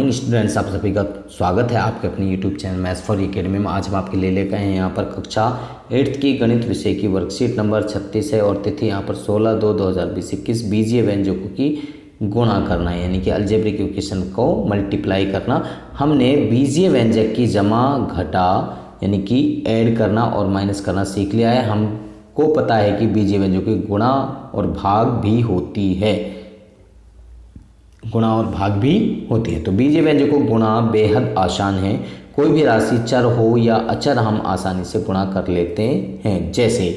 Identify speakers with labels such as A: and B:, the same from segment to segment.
A: Morning students, आप सभी का स्वागत है आपके अपने YouTube channel maths for academy में। आज हम आपके लिए लेकर आए हैं यहाँ पर कक्षा 8th की गणित विषय की वर्कशीट नंबर 36 है और तिथि यहाँ पर 16/2/2020 21 बीजीय व्यंजकों की गुणा करना है, यानी कि अलजेब्रिक इक्वेशन को मल्टीप्लाई करना। हमने बीजीय व्यंजक की जमा घटा यानी कि ऐड करना और माइनस करना सीख लिया है। हमको पता है कि बीजीय व्यंजकों की गुणा और भाग भी होती है, गुणा और भाग भी होती है। तो बीजीय व्यंजक को गुणा बेहद आसान है। कोई भी राशि चर हो या अचर हम आसानी से गुणा कर लेते हैं। जैसे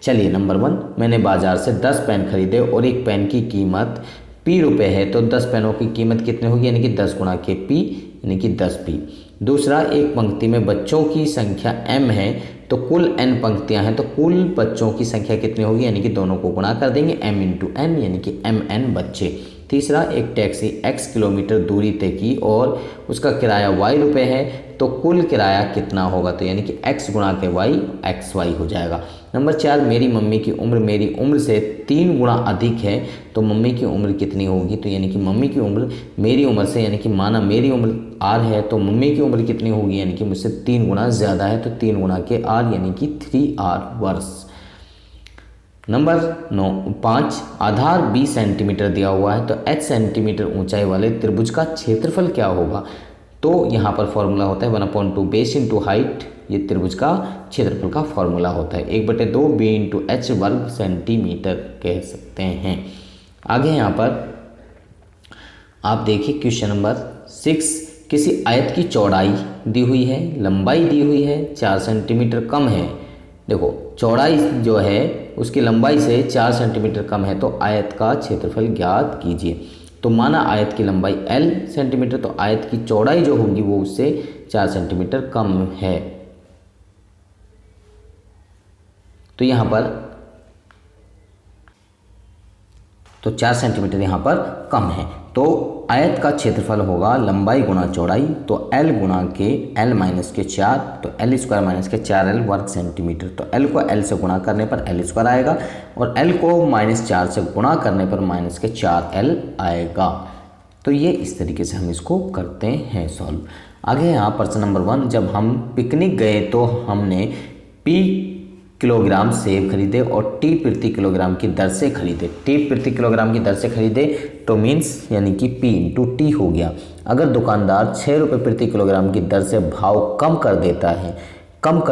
A: चलिए नंबर 1, मैंने बाजार से 10 पेन खरीदे और एक पेन की कीमत p रुपये है, तो 10 पेनों की कीमत कितनी होगी, यानी कि 10 गुणा के p यानी कि 10p। दूसरा, एक पंक्ति में बच्चों की संख्या m है तो कुल n पंक्तियां हैं, तो कुल बच्चों की संख्या कितनी होगी, यानी कि दोनों को गुणा कर देंगे m इंटू n यानी कि mn बच्चे। तीसरा, एक टैक्सी x किलोमीटर दूरी तय की और उसका किराया y रुपये है, तो कुल किराया कितना होगा, तो यानी कि x गुणा के y xy हो जाएगा। नंबर 4, मेरी मम्मी की उम्र मेरी उम्र से 3 गुणा अधिक है, तो मम्मी की उम्र कितनी होगी, तो यानी कि मम्मी की उम्र मेरी उम्र से, यानी कि माना मेरी उम्र r है तो मम्मी की उम्र कितनी होगी, यानी कि मुझसे 3 गुणा ज़्यादा है, तो 3 गुणा के r यानी कि 3r वर्ष। नंबर 5, आधार 20 सेंटीमीटर दिया हुआ है तो h सेंटीमीटर ऊंचाई वाले त्रिभुज का क्षेत्रफल क्या होगा, तो यहाँ पर फॉर्मूला होता है 1/2 बेस इंटू हाइट, ये त्रिभुज का क्षेत्रफल का फॉर्मूला होता है 1/2 b इंटू h वर्ग सेंटीमीटर कह सकते हैं। आगे यहाँ पर आप देखिए क्वेश्चन नंबर 6, किसी आयत की चौड़ाई दी हुई है, लंबाई दी हुई है 4 सेंटीमीटर कम है। देखो चौड़ाई जो है उसकी लंबाई से 4 सेंटीमीटर कम है, तो आयत का क्षेत्रफल ज्ञात कीजिए। तो माना आयत की लंबाई l सेंटीमीटर, तो आयत की चौड़ाई जो होगी वो उससे 4 सेंटीमीटर कम है। तो यहाँ पर 4 सेंटीमीटर यहाँ पर कम है, तो आयत का क्षेत्रफल होगा लंबाई गुणा चौड़ाई, तो l गुणा के l माइनस के 4, तो l स्क्वायर माइनस के 4l वर्ग सेंटीमीटर। तो l को l से गुणा करने पर l स्क्वायर आएगा और l को -4 से गुणा करने पर माइनस के 4l आएगा। तो ये इस तरीके से हम इसको करते हैं सॉल्व। आगे यहाँ प्रश्न नंबर 1, जब हम पिकनिक गए तो हमने p किलोग्राम सेब खरीदे और टी प्रति किलोग्राम की दर से खरीदे। टी प्रति किलोग्राम की दर से खरीदे तो मीन्स यानी कि p इंटू टी हो गया। अगर दुकानदार 6 रुपये प्रति किलोग्राम की दर से भाव कम कर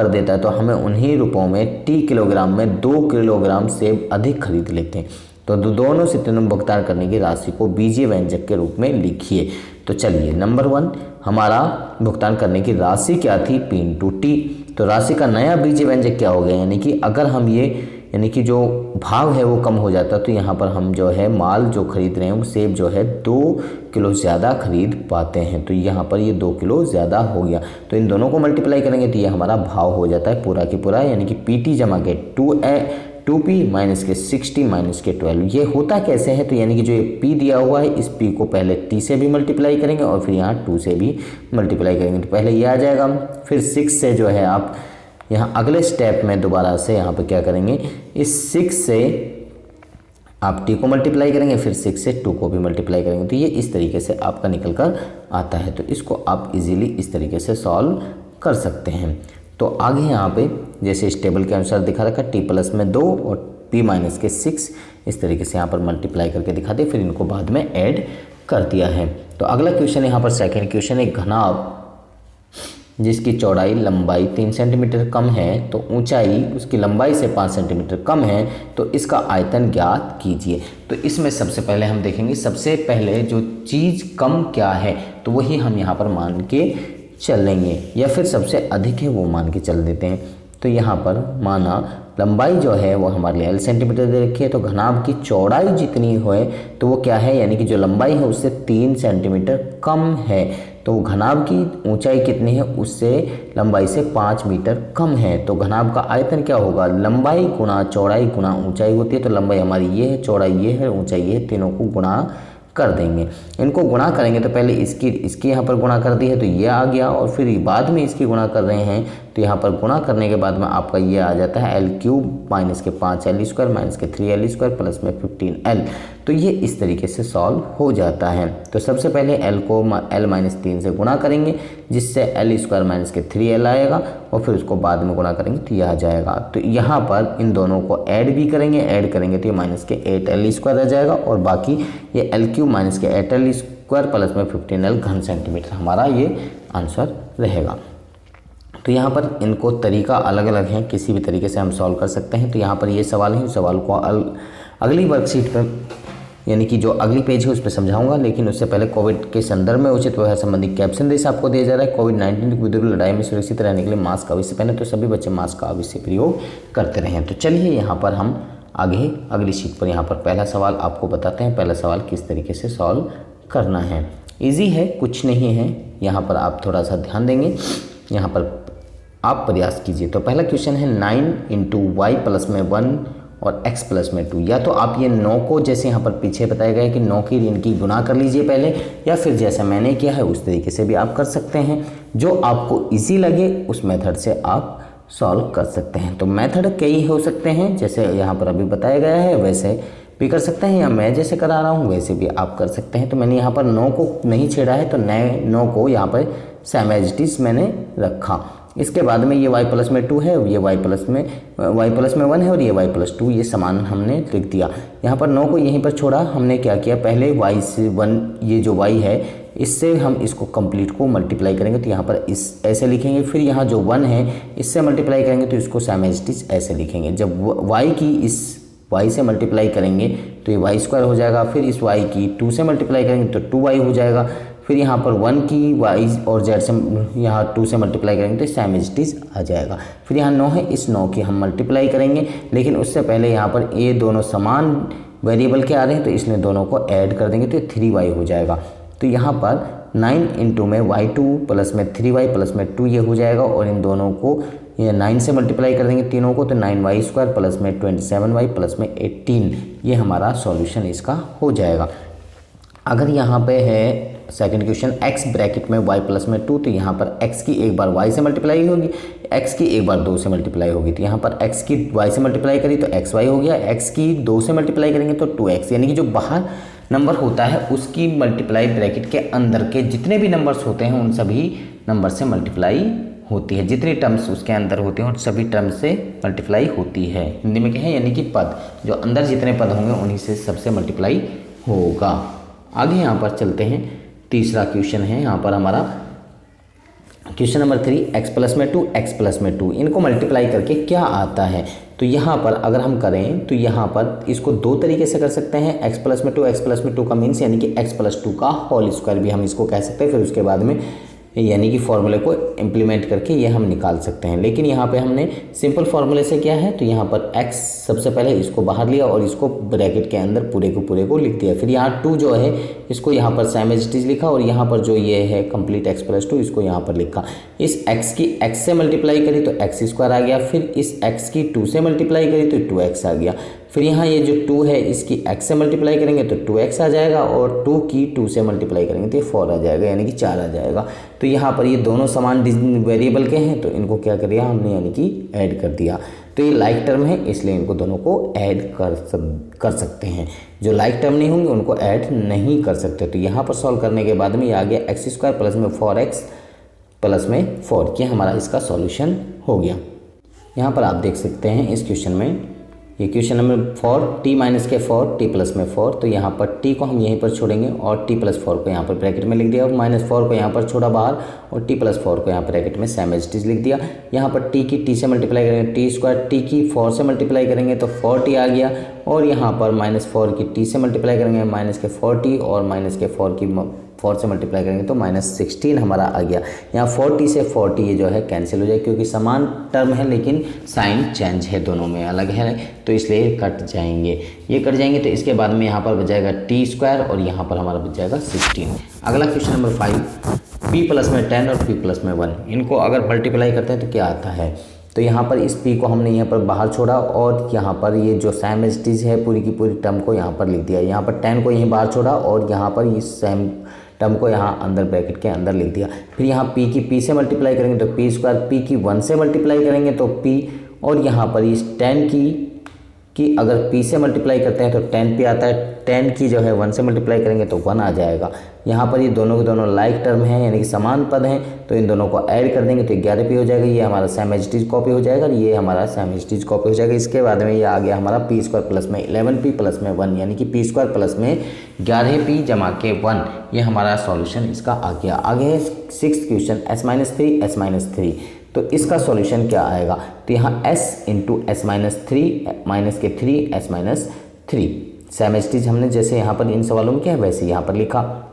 A: देता है तो हमें उन्हीं रुपयों में टी किलोग्राम में 2 किलोग्राम सेब अधिक खरीद लेते हैं। तो दोनों से तीनों भुगतान करने की राशि को बीजीय व्यंजक के रूप में लिखिए। तो चलिए नंबर 1, हमारा भुगतान करने की राशि क्या थी, p इंटू टी। तो राशि का नया बीजीय व्यंजक क्या हो गया, यानी कि अगर हम ये यानी कि जो भाव है वो कम हो जाता, तो यहाँ पर हम जो है माल जो खरीद रहे हैं वो सेब जो है 2 किलो ज़्यादा खरीद पाते हैं, तो यहाँ पर ये 2 किलो ज़्यादा हो गया। तो इन दोनों को मल्टीप्लाई करेंगे तो ये हमारा भाव हो जाता है पूरा की पूरा, यानी कि PT जमा के 2p माइनस के 60 माइनस के 12। ये होता कैसे है, तो यानी कि जो ये p दिया हुआ है इस p को पहले t से भी मल्टीप्लाई करेंगे और फिर यहाँ 2 से भी मल्टीप्लाई करेंगे, तो पहले ये आ जाएगा। फिर 6 से जो है आप यहाँ अगले स्टेप में दोबारा से यहाँ पर क्या करेंगे, इस 6 से आप t को मल्टीप्लाई करेंगे, फिर 6 से 2 को भी मल्टीप्लाई करेंगे, तो ये इस तरीके से आपका निकल कर आता है। तो इसको आप इजीली इस तरीके से सॉल्व कर सकते हैं। तो आगे यहाँ पे जैसे इस टेबल के अनुसार दिखा रखा t प्लस में 2 और p माइनस के 6, इस तरीके से यहाँ पर मल्टीप्लाई करके दिखा दिए, फिर इनको बाद में ऐड कर दिया है। तो अगला क्वेश्चन यहाँ पर सेकंड क्वेश्चन, एक घनाभ जिसकी चौड़ाई लंबाई 3 सेंटीमीटर कम है तो ऊंचाई उसकी लंबाई से 5 सेंटीमीटर कम है, तो इसका आयतन ज्ञात कीजिए। तो इसमें सबसे पहले हम देखेंगे, सबसे पहले जो चीज़ कम क्या है तो वही हम यहाँ पर मान के चलेंगे, या फिर सबसे अधिक है वो मान के चल देते हैं। तो यहाँ पर माना लंबाई जो है वो हमारे लिए l सेंटीमीटर दे रखी है, तो घनाभ की चौड़ाई जितनी हो तो वो क्या है, यानी कि जो लंबाई है उससे 3 सेंटीमीटर कम है, तो घनाभ की ऊंचाई कितनी है, उससे लंबाई से 5 मीटर कम है। तो घनाभ का आयतन क्या होगा, लंबाई गुणा चौड़ाई गुणा ऊंचाई होती है, तो लंबाई हमारी ये है, चौड़ाई ये है, ऊंचाई ये है, तीनों को गुणा कर देंगे। इनको गुणा करेंगे तो पहले इसकी यहाँ पर गुणा कर दी है तो ये आ गया, और फिर बाद में इसकी गुणा कर रहे हैं तो यहाँ पर गुणा करने के बाद में आपका ये आ जाता है L³ माइनस के 5L² माइनस के 3L² प्लस में 15L। तो ये इस तरीके से सॉल्व हो जाता है। तो सबसे पहले L को L-3 से गुणा करेंगे जिससे L² माइनस के 3L आएगा, और फिर उसको बाद में गुणा करेंगे तो ये आ जाएगा। तो यहाँ पर इन दोनों को ऐड भी करेंगे, ऐड करेंगे तो ये माइनस के 8L² आ जाएगा, और बाकी ये L³ माइनस के 8L² प्लस में 15L घन सेंटीमीटर हमारा ये आंसर रहेगा। तो यहाँ पर इनको तरीका अलग अलग है, किसी भी तरीके से हम सॉल्व कर सकते हैं। तो यहाँ पर ये सवाल है, उस सवाल को अगली वर्कशीट पर यानी कि जो अगली पेज है उस पर समझाऊंगा, लेकिन उससे पहले कोविड के संदर्भ में उचित व्यवहार संबंधी कैप्शन देश आपको दिया जा रहा है। कोविड-19 की विरुद्ध लड़ाई में सुरक्षित रहने के लिए मास्क अवश्य पहने, तो सभी बच्चे मास्क का अवश्य प्रयोग करते रहें। तो चलिए यहाँ पर हम आगे अगली शीट पर यहाँ पर पहला सवाल आपको बताते हैं। पहला सवाल किस तरीके से सॉल्व करना है। ईजी है, कुछ नहीं है, यहाँ पर आप थोड़ा सा ध्यान देंगे, यहाँ पर आप प्रयास कीजिए। तो पहला क्वेश्चन है 9 × y प्लस में 1 और x प्लस में 2। या तो आप ये 9 को जैसे यहाँ पर पीछे बताया गया है कि 9 की इनकी गुना कर लीजिए पहले, या फिर जैसा मैंने किया है उस तरीके से भी आप कर सकते हैं। जो आपको इजी लगे उस मेथड से आप सॉल्व कर सकते हैं। तो मेथड कई हो सकते हैं, जैसे यहाँ पर अभी बताया गया है वैसे भी कर सकते हैं, या मैं जैसे करा रहा हूँ वैसे भी आप कर सकते हैं। तो मैंने यहाँ पर 9 को नहीं छेड़ा है, तो नए 9 को यहाँ पर सेम एज इट इज मैंने रखा। इसके बाद में ये y प्लस में 2 है, ये y प्लस में 1 है, और ये y प्लस 2 ये समान हमने लिख दिया। यहाँ पर 9 को यहीं पर छोड़ा, हमने क्या किया, पहले y से 1 ये जो y है इससे हम इसको कंप्लीट को मल्टीप्लाई करेंगे तो यहाँ पर इस ऐसे लिखेंगे। फिर यहाँ जो 1 है इससे मल्टीप्लाई करेंगे तो इसको सेम एज इट इज ऐसे लिखेंगे। जब y की इस y से मल्टीप्लाई करेंगे तो ये y² हो जाएगा, फिर इस y की 2 से मल्टीप्लाई करेंगे तो 2y हो जाएगा, फिर यहाँ पर 1 की y और z से यहाँ 2 से मल्टीप्लाई करेंगे तो सेम एज इट इज आ जाएगा। फिर यहाँ 9 है, इस 9 की हम मल्टीप्लाई करेंगे, लेकिन उससे पहले यहाँ पर ये दोनों समान वेरिएबल के आ रहे हैं तो इसलिए दोनों को ऐड कर देंगे तो ये 3y हो जाएगा। तो यहाँ पर 9 × में y2 प्लस में 3y प्लस में 2 ये हो जाएगा, और इन दोनों को ये 9 से मल्टीप्लाई कर देंगे तीनों को तो 9y² प्लस में 27y प्लस में 18 ये हमारा सॉल्यूशन इसका हो जाएगा। अगर यहाँ पे है सेकंड क्वेश्चन x ब्रैकेट में y प्लस में 2, तो यहाँ पर x की एक बार y से मल्टीप्लाई होगी, x की एक बार 2 से मल्टीप्लाई होगी। तो यहाँ पर x की y से मल्टीप्लाई करी तो xy हो गया, x की 2 से मल्टीप्लाई करेंगे तो 2x, यानी कि जो बाहर नंबर होता है उसकी मल्टीप्लाई ब्रैकेट के अंदर के जितने भी नंबर्स होते हैं उन सभी नंबर से मल्टीप्लाई होती है। जितनी टर्म्स उसके अंदर होते हैं उन सभी टर्म्स से मल्टीप्लाई होती है। हिंदी में क्या है, यानी कि पद, जो अंदर जितने पद होंगे उन्हीं से सबसे मल्टीप्लाई होगा। आगे यहाँ पर चलते हैं, तीसरा क्वेश्चन है यहाँ पर हमारा क्वेश्चन नंबर 3 x प्लस में 2 x प्लस में 2 इनको मल्टीप्लाई करके क्या आता है। तो यहाँ पर अगर हम करें तो यहाँ पर इसको दो तरीके से कर सकते हैं। x प्लस में 2 x प्लस में 2 का मीन्स यानी कि x प्लस 2 का होल स्क्वायर भी हम इसको कह सकते हैं। फिर उसके बाद में यानी कि फॉर्मूले को इम्प्लीमेंट करके ये हम निकाल सकते हैं। लेकिन यहाँ पे हमने सिंपल फॉर्मूले से किया है, तो यहाँ पर x सबसे पहले इसको बाहर लिया और इसको ब्रैकेट के अंदर पूरे को लिख दिया। फिर यहाँ 2 जो है इसको यहाँ पर सेम एज इट इज लिखा, और यहाँ पर जो ये है कंप्लीट x प्लस 2 इसको यहाँ पर लिखा। इस x की x से मल्टीप्लाई करी तो x² आ गया, फिर इस x की 2 से मल्टीप्लाई करी तो 2x आ गया। फिर यहाँ ये जो 2 है इसकी x से मल्टीप्लाई करेंगे तो 2x आ जाएगा, और 2 की 2 से मल्टीप्लाई करेंगे तो ये 4 आ जाएगा, यानी कि 4 आ जाएगा। तो यहाँ पर ये दोनों समान वेरिएबल के हैं तो इनको क्या कर दिया हमने, यानी कि ऐड कर दिया। तो ये लाइक टर्म है इसलिए इनको दोनों को ऐड कर सकते हैं। जो लाइक टर्म नहीं होंगे उनको ऐड नहीं कर सकते। तो यहाँ पर सॉल्व करने के बाद में ये आ गया x² प्लस में 4x प्लस में 4, ये हमारा इसका सॉल्यूशन हो गया। यहाँ पर आप देख सकते हैं इस क्वेश्चन में, ये क्वेश्चन नंबर 4 t माइनस के 4 t प्लस में 4, तो यहाँ पर t को हम यहीं पर छोड़ेंगे और t प्लस 4 को यहाँ पर ब्रैकेट में लिख दिया, -4 को यहाँ पर छोड़ा बाहर और t प्लस 4 को यहाँ पर ब्रैकेट में सेम एज इट इज लिख दिया। यहाँ पर t की t से मल्टीप्लाई करेंगे t², t की 4 से मल्टीप्लाई करेंगे तो 4t आ गया, और यहाँ पर -4 की t से मल्टीप्लाई करेंगे माइनस के 4t, और माइनस के 4 की 4 से मल्टीप्लाई करेंगे तो -16 हमारा आ गया। यहाँ 40 से 40 ये जो है कैंसिल हो जाए, क्योंकि समान टर्म है लेकिन साइन चेंज है, दोनों में अलग है, तो इसलिए कट जाएंगे, ये कट जाएंगे। तो इसके बाद में यहाँ पर बच जाएगा t² और यहाँ पर हमारा बच जाएगा 16। अगला क्वेश्चन नंबर 5 p प्लस में 10 और p प्लस में 1, इनको अगर मल्टीप्लाई करते हैं तो क्या आता है। तो यहाँ पर इस p को हमने यहाँ पर बाहर छोड़ा और यहाँ पर ये जो सेम एज इट इज़ है पूरी की पूरी टर्म को यहाँ पर लिख दिया। यहाँ पर 10 को यहीं बाहर छोड़ा और यहाँ पर इस सेम टर्म को यहाँ अंदर ब्रैकेट के अंदर लिख दिया। फिर यहाँ p की p से मल्टीप्लाई करेंगे तो p स्क्वायर, p की 1 से मल्टीप्लाई करेंगे तो p, और यहाँ पर इस 10 की अगर p से मल्टीप्लाई करते हैं तो 10 p आता है, 10 की जो है 1 से मल्टीप्लाई करेंगे तो 1 आ जाएगा। यहाँ पर ये दोनों के दोनों लाइक टर्म हैं यानी कि समान पद हैं, तो इन दोनों को ऐड कर देंगे तो 11 p हो जाएगा। ये हमारा same as it is copy हो जाएगा और ये हमारा same as it is copy हो जाएगा। इसके बाद में ये आ गया हमारा p स्क्वायर प्लस में 11p प्लस में 1 यानी कि p स्क्वायर प्लस में 11p जमा के 1, ये हमारा सॉल्यूशन इसका आ गया। आगे है 6th क्वेश्चन s-3 तो इसका सॉल्यूशन क्या आएगा, तो यहाँ s into S minus 3 minus के 3 s minus 3 same as it is हमने जैसे यहाँ पर इन सवालों में क्या है वैसे यहाँ पर लिखा।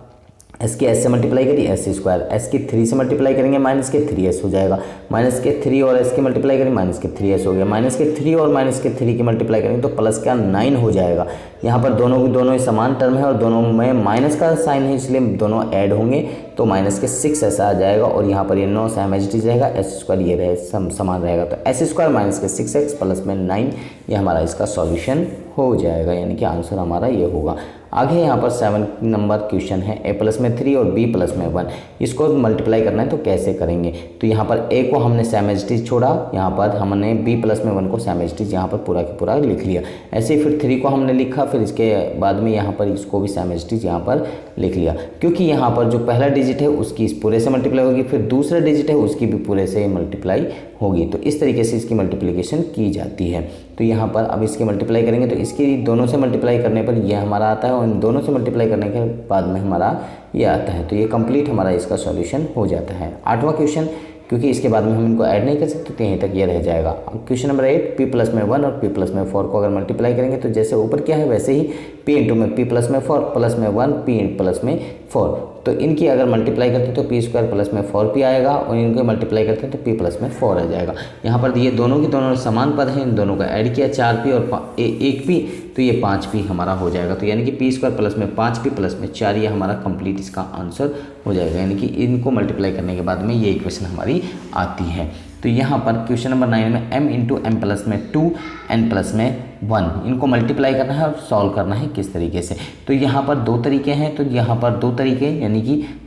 A: s की s से मल्टीप्लाई करिए s स्क्वायर, s की 3 से मल्टीप्लाई करेंगे माइनस के 3s हो जाएगा, माइनस के 3 और s की मल्टीप्लाई करेंगे माइनस के 3s हो गया, माइनस के 3 और माइनस के 3 की मल्टीप्लाई करेंगे तो प्लस का 9 हो जाएगा। यहाँ पर दोनों की दोनों समान टर्म है और दोनों में माइनस का साइन है इसलिए दोनों ऐड होंगे तो माइनस के 6 ऐसा आ जाएगा और यहाँ पर ये 9 सेम एज इट इज रहेगा, s स्क्वायर ये रहे समान रहेगा तो s स्क्वायर माइनस के 6x प्लस में 9 ये हमारा इसका सॉल्यूशन हो जाएगा यानी कि आंसर हमारा ये होगा। आगे यहाँ पर 7 नंबर क्वेश्चन है a प्लस में 3 और b प्लस में 1, इसको मल्टीप्लाई करना है तो कैसे करेंगे, तो यहाँ पर a को हमने सेम एज इट इज छोड़ा, यहाँ पर हमने b प्लस में 1 को सेम एज इट इज यहाँ पर पूरा के पूरा लिख लिया। ऐसे ही फिर 3 को हमने लिखा, फिर इसके बाद में यहाँ पर इसको भी सेम एज इट इज यहाँ पर लिख लिया, क्योंकि यहाँ पर जो पहला डिजिट है उसकी इस पूरे से मल्टीप्लाई होगी, फिर दूसरा डिजिट है उसकी भी पूरे से मल्टीप्लाई होगी, तो इस तरीके से इसकी मल्टीप्लिकेशन की जाती है। तो यहाँ पर अब इसकी मल्टीप्लाई करेंगे तो इसकी दोनों से मल्टीप्लाई करने पर ये हमारा आता है और इन दोनों से मल्टीप्लाई करने के बाद में हमारा ये आता है, तो ये कंप्लीट हमारा इसका सॉल्यूशन हो जाता है। 8वां क्वेश्चन, क्योंकि इसके बाद में हम इनको ऐड नहीं कर सकते तो यहीं तक ये रह जाएगा। क्वेश्चन नंबर 8, p प्लस में 1 और p प्लस में 4 को अगर मल्टीप्लाई करेंगे तो जैसे ऊपर क्या है वैसे ही p इंटू में p प्लस में 4 प्लस में 1 p प्लस में 4, तो इनकी अगर मल्टीप्लाई करते तो p स्क्वायर प्लस में 4p आएगा और इनको मल्टीप्लाई करते हैं तो p प्लस में 4 आ जाएगा। यहाँ पर ये दोनों की दोनों समान पद हैं, इन दोनों का ऐड किया 4p और 1p तो ये 5p हमारा हो जाएगा, तो यानी कि p स्क्वायर प्लस में 5p प्लस में 4 ये हमारा कंप्लीट इसका आंसर हो जाएगा, यानी कि इनको मल्टीप्लाई करने के बाद में ये इक्वेशन हमारी आती है। तो यहाँ पर क्वेश्चन नंबर 9 में m इंटू एम प्लस में 2 n प्लस में 1 इनको मल्टीप्लाई करना है और सॉल्व करना है किस तरीके से, तो यहाँ पर 2 तरीके हैं। तो यहाँ पर 2 तरीके यानी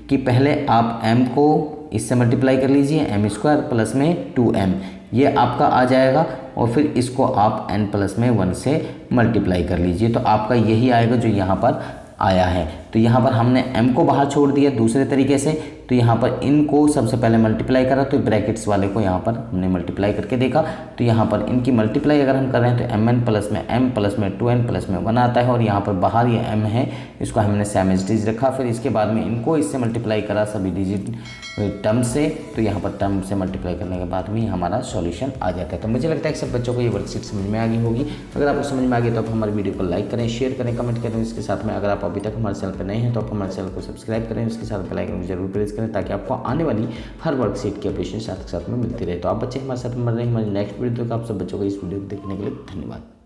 A: कि पहले आप m को इससे मल्टीप्लाई कर लीजिए m स्क्वायर प्लस में 2m ये आपका आ जाएगा और फिर इसको आप n प्लस में 1 से मल्टीप्लाई कर लीजिए तो आपका यही आएगा जो यहाँ पर आया है। तो यहाँ पर हमने m को बाहर छोड़ दिया दूसरे तरीके से, तो यहाँ पर इनको सबसे पहले मल्टीप्लाई करा तो ब्रैकेट्स वाले को यहाँ पर हमने मल्टीप्लाई करके देखा, तो यहाँ पर इनकी मल्टीप्लाई अगर हम कर रहे हैं तो mn प्लस में m प्लस में 2n प्लस में 1 आता है और यहाँ पर बाहर ये m है इसको हमने सेम एज इट इज रखा, फिर इसके बाद में इनको इससे मल्टीप्लाई करा सभी डिजिट टर्म से, तो यहाँ पर टर्म से मल्टीप्लाई करने के बाद में हमारा सॉल्यूशन आ जाता है। तो मुझे लगता है कि सब बच्चों को ये वर्कशीट समझ में आ गई होगी। अगर आपको समझ में आ गई तो आप हमारे वीडियो को लाइक करें, शेयर करें, कमेंट करें। इसके साथ में अगर आप अभी तक हमारे चैनल पर नए हैं तो आप हमारे चैनल को सब्सक्राइब करें, उसके साथ बेल आइकन को जरूर प्रेस करें ताकि आपको आने वाली हर वर्कशीट की अपडेशन साथ में मिलती रहे। तो आप बच्चे हमारे साथ बन रहे हैं। हमारे नेक्स्ट वीडियो तक आप सब बच्चों को इस वीडियो को देखने के लिए धन्यवाद।